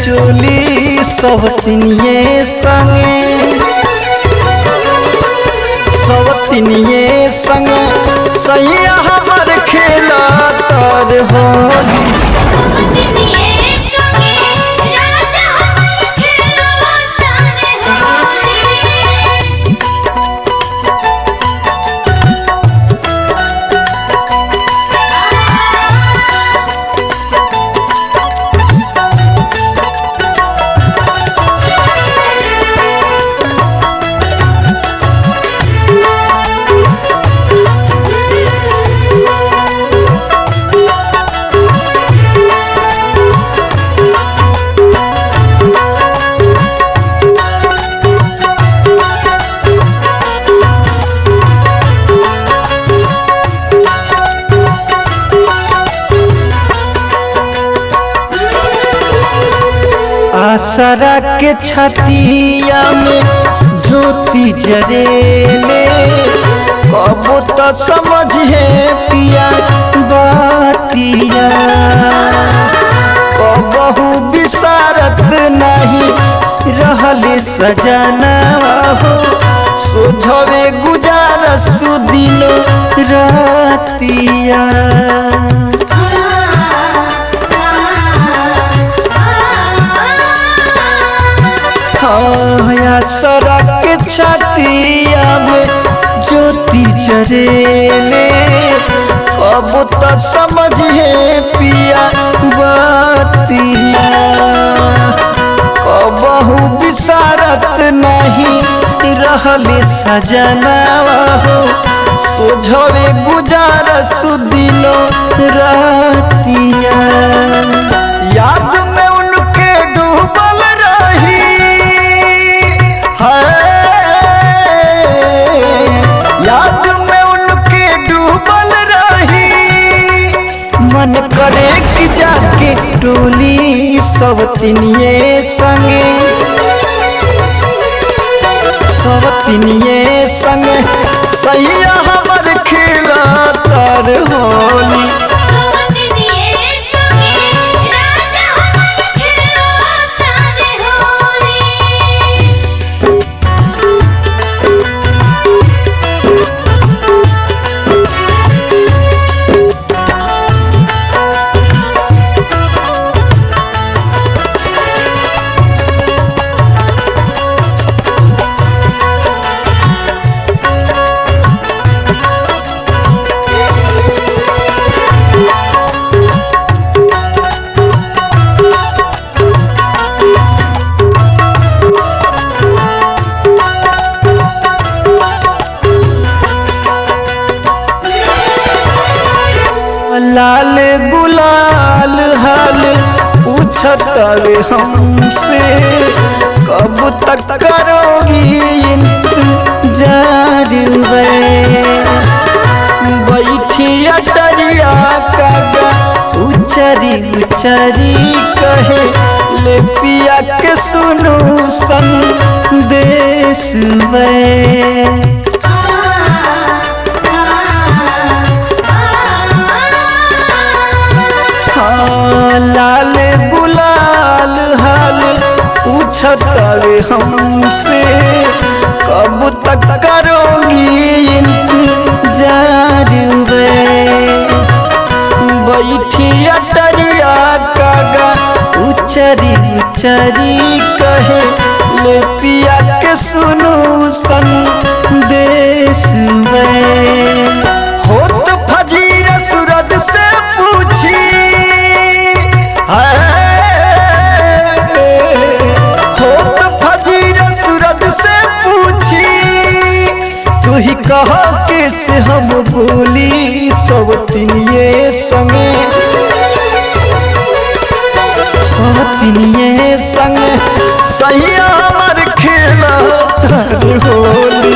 चोली सब तिनिये संगे सैया हमर खेला तर होली आसरा के छतिया में ज्योति जरेले कब तो समझे पिया बातिया कबहू विसारत नहीं रहले सजना हो सोझवे गुजारस दिनो रातिया सड़क छतिया में ज्योति जरेले कब तो समझे पिया बातिया कबहू विसारत नहीं रहले सजना हो सोझवे गुजारस दिनो रातिया याद में उनके डूबल रही याद में उनके डूबल रही मन करे कि जाके टोली सब तिनिये संगे सैया हमर खेला तर होली लाल गुलाल हाल पूछत हमसे कब तक करोगी इंतजार बैठी अटरिया कागा उचरी कहे ले पिया के सुनू संदेश लाल गुलाल हाल पूछत हमसे कब तक करोगी इंतजार बैठी अटरिया कागा उचरी कहे ले पिया के सुनू संदेश हो तो फजीर सूरज से पूछी हो तो फजीर सूरज से पूछी तू ही कहा कैसे हम बोली सब तिनिये संगे सैया हमर खेला तर होली।